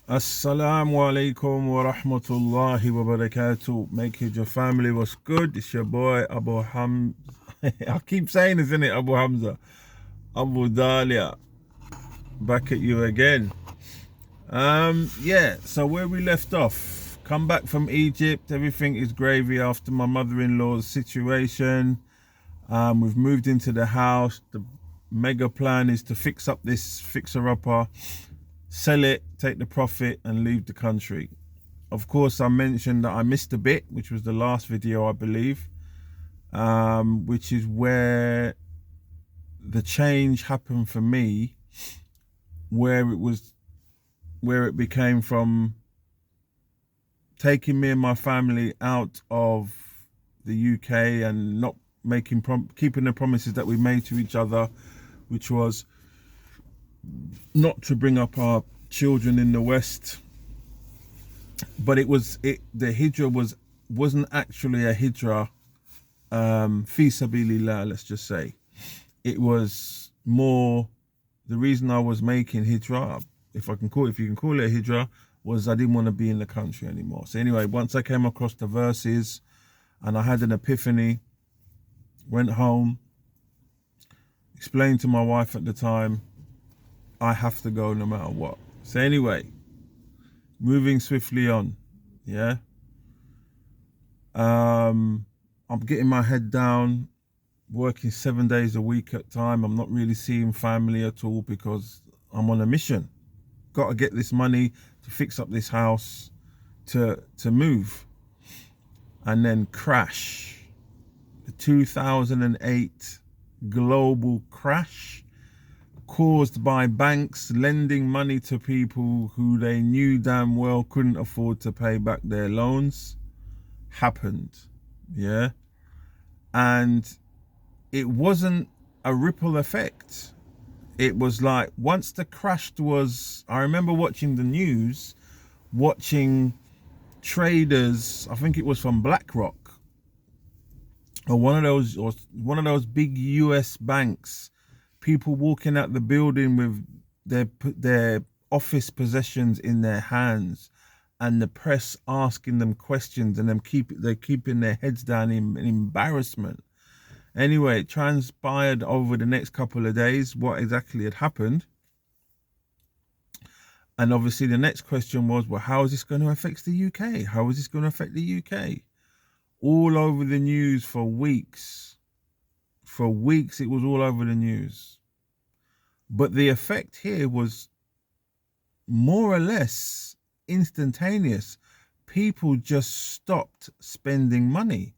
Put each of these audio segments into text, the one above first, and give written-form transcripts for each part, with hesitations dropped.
Assalamu alaikum wa rahmatullahi wa barakatuh. Make it your family was good. It's your boy Abu Hamza. I keep saying this, innit? Abu Hamza. Abu Dalia. Back at you again. So where we left off. Come back from Egypt. Everything is gravy after my mother-in-law's situation. We've moved into the house. The mega plan is to fix up this fixer-upper, sell it, take the profit and leave the country. Of course, I mentioned that I missed a bit, which was the last video, I believe, which is where the change happened for me, where it became from taking me and my family out of the UK and not keeping the promises that we made to each other, which was not to bring up our children in the West. But the Hijrah wasn't actually a Hijrah fi sabilillah, let's just say. It was more, the reason I was making Hijrah, if you can call it a Hijrah, was I didn't want to be in the country anymore. So anyway, once I came across the verses and I had an epiphany, went home, explained to my wife at the time, I have to go no matter what. So anyway, moving swiftly on, yeah. I'm getting my head down, working 7 days a week at a time. I'm not really seeing family at all because I'm on a mission. Got to get this money to fix up this house, to move. And then crash. The 2008 global crash, caused by banks lending money to people who they knew damn well couldn't afford to pay back their loans, happened, yeah? And it wasn't a ripple effect. It was like, once the crash was, I remember watching the news, watching traders, I think it was from BlackRock, or one of those big US banks, people walking out the building with their office possessions in their hands, and the press asking them questions, and they're keeping their heads down in embarrassment. Anyway, it transpired over the next couple of days what exactly had happened. And obviously the next question was, well, how is this going to affect the UK? How is this going to affect the UK? All over the news for weeks. For weeks, it was all over the news. But the effect here was more or less instantaneous. People just stopped spending money.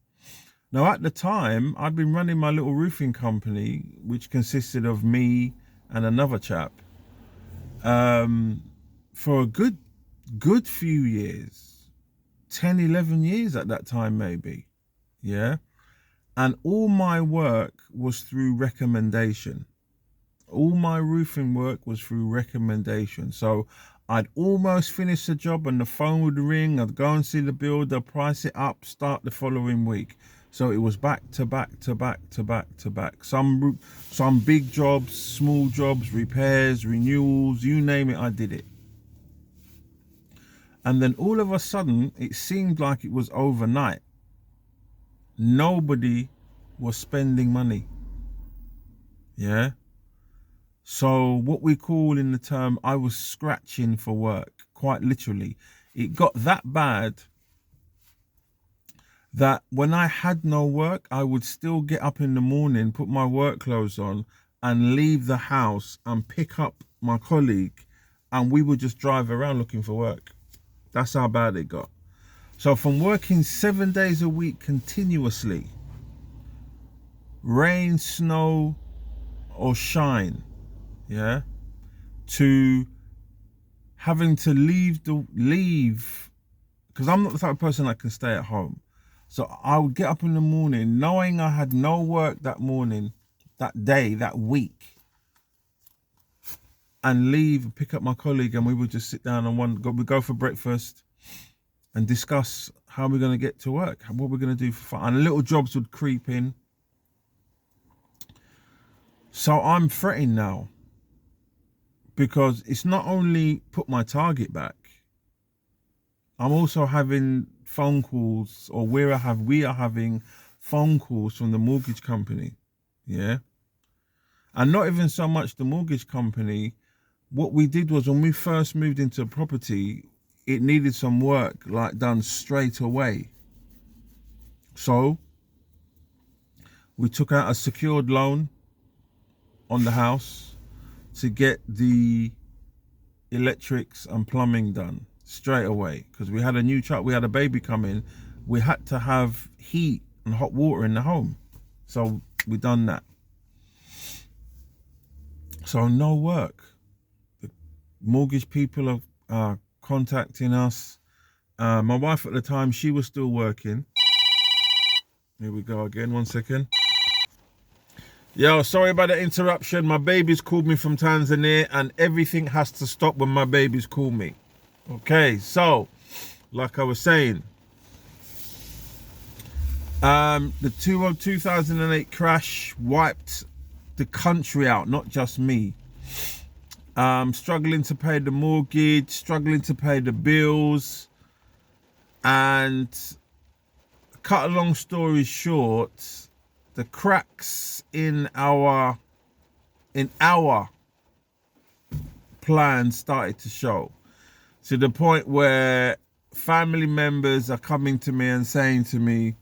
Now, at the time, I'd been running my little roofing company, which consisted of me and another chap, for a good few years, 10, 11 years at that time, maybe. Yeah. And all my work was through recommendation. All my roofing work was through recommendation. So I'd almost finish the job and the phone would ring. I'd go and see the builder, price it up, start the following week. So it was back to back to back to back to back. Some big jobs, small jobs, repairs, renewals, you name it, I did it. And then all of a sudden, it seemed like it was overnight. Nobody was spending money. Yeah. So what we call in the term, I was scratching for work, quite literally. It got that bad that when I had no work, I would still get up in the morning, put my work clothes on and leave the house and pick up my colleague, and we would just drive around looking for work. That's how bad it got. So from working 7 days a week continuously, rain, snow or shine, yeah, to having to leave, because I'm not the type of person that can stay at home. So I would get up in the morning knowing I had no work that morning, that day, that week, and leave and pick up my colleague, and we would just sit down and we'd go for breakfast and discuss how we're going to get to work, what we're going to do for fun. And little jobs would creep in. So I'm fretting now, because it's not only put my target back, I'm also having phone calls, or we are having phone calls from the mortgage company. Yeah. And not even so much the mortgage company. What we did was, when we first moved into a property, it needed some work like done straight away. So we took out a secured loan on the house to get the electrics and plumbing done straight away, because we had a new child, we had a baby coming. We had to have heat and hot water in the home, so we done that. So no work. The mortgage people are contacting us. My wife at the time, she was still working. Here we go again, 1 second. Yo, sorry about the interruption. My baby's called me from Tanzania, and everything has to stop when my baby's called me. Okay, so like I was saying, the 2008 crash wiped the country out, not just me. Struggling to pay the mortgage, struggling to pay the bills, and cut a long story short, the cracks in our plan started to show, to the point where family members are coming to me and saying to me,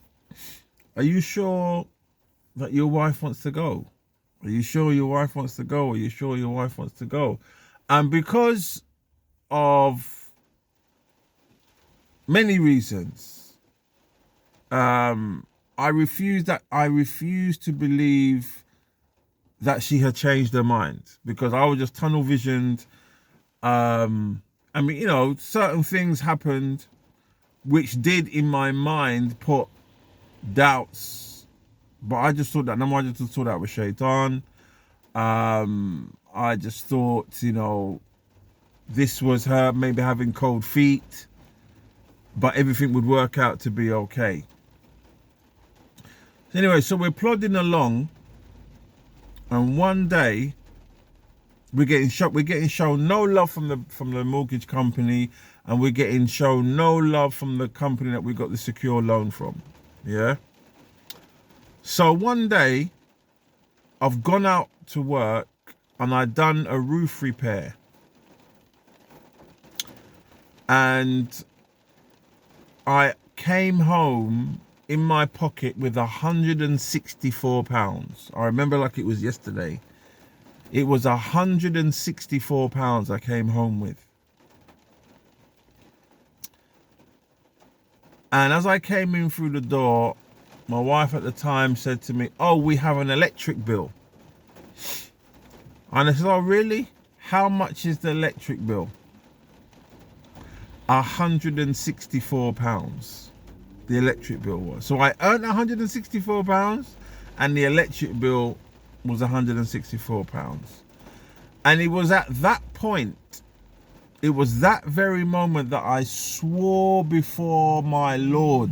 are you sure that your wife wants to go? Are you sure your wife wants to go? Are you sure your wife wants to go? And because of many reasons, I refused to believe that she had changed her mind, because I was just tunnel visioned. I mean, you know, certain things happened which did in my mind put doubts, but I just thought that, no, I just thought that was shaitan. I just thought, you know, this was her maybe having cold feet, but everything would work out to be okay. Anyway, so we're plodding along, and one day we're getting shown no love from the mortgage company, and we're getting shown no love from the company that we got the secure loan from. Yeah. So one day I've gone out to work and I'd done a roof repair, and I came home in my pocket with £164. I remember like it was yesterday. It was £164 I came home with. And as I came in through the door, my wife at the time said to me, oh, we have an electric bill. And I said, oh, really? How much is the electric bill? £164. The electric bill was. So I earned £164, and the electric bill was £164. And it was at that point, it was that very moment that I swore before my Lord.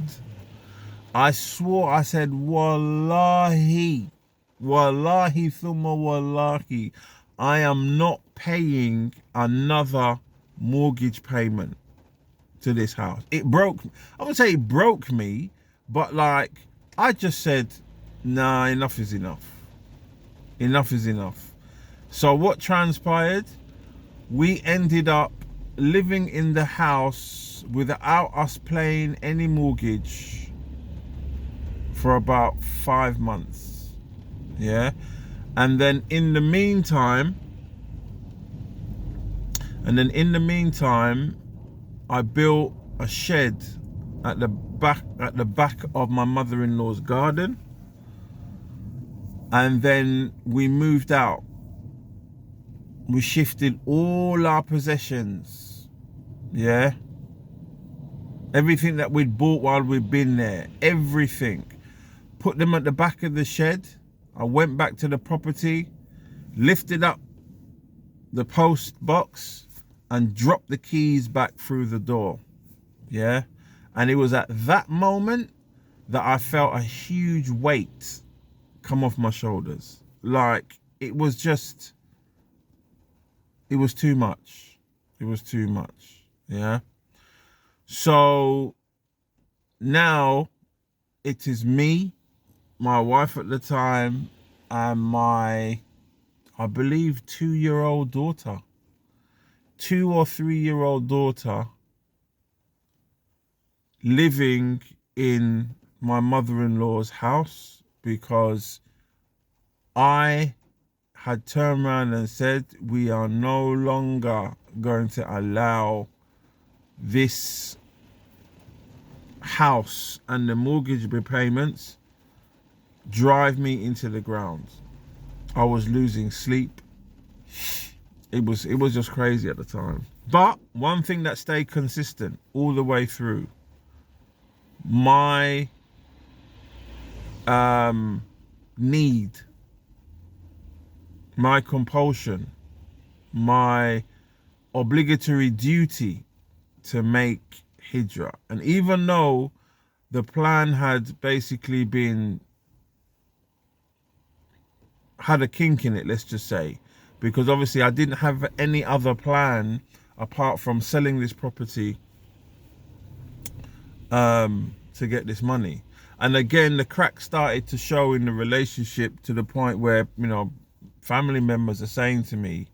I swore, I said, Wallahi, Wallahi thumma Wallahi, I am not paying another mortgage payment to this house. It broke, I wouldn't say it broke me, but like, I just said, nah, enough is enough. Enough is enough. So what transpired? We ended up living in the house without us paying any mortgage for about 5 months. Yeah. And then in the meantime, I built a shed at the back of my mother-in-law's garden. And then we moved out. We shifted all our possessions. Yeah. Everything that we'd bought while we'd been there, everything. Put them at the back of the shed. I went back to the property, lifted up the post box and dropped the keys back through the door. Yeah. And it was at that moment that I felt a huge weight come off my shoulders. Like, it was just, it was too much. It was too much. Yeah. So now it is me, my wife at the time, and my, I believe, 2-year-old daughter, 2 or 3-year-old daughter, living in my mother-in-law's house, because I had turned around and said we are no longer going to allow this house and the mortgage repayments drive me into the ground. I was losing sleep. It was just crazy at the time. But one thing that stayed consistent all the way through, my need, my compulsion, my obligatory duty to make Hijrah. And even though the plan had basically had a kink in it, let's just say, because obviously I didn't have any other plan apart from selling this property to get this money. And again, the cracks started to show in the relationship, to the point where, you know, family members are saying to me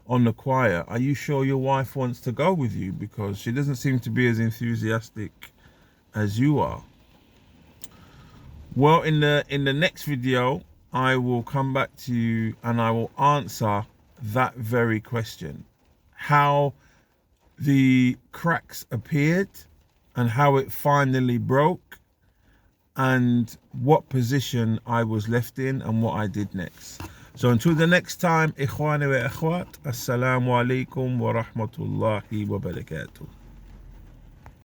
on the quiet, are you sure your wife wants to go with you? Because she doesn't seem to be as enthusiastic as you are. Well, in the next video, I will come back to you and I will answer that very question. How the cracks appeared and how it finally broke, and what position I was left in and what I did next. So until the next time, ikhwani wa akhwat, assalamu alaikum wa rahmatullahi wa barakatuh.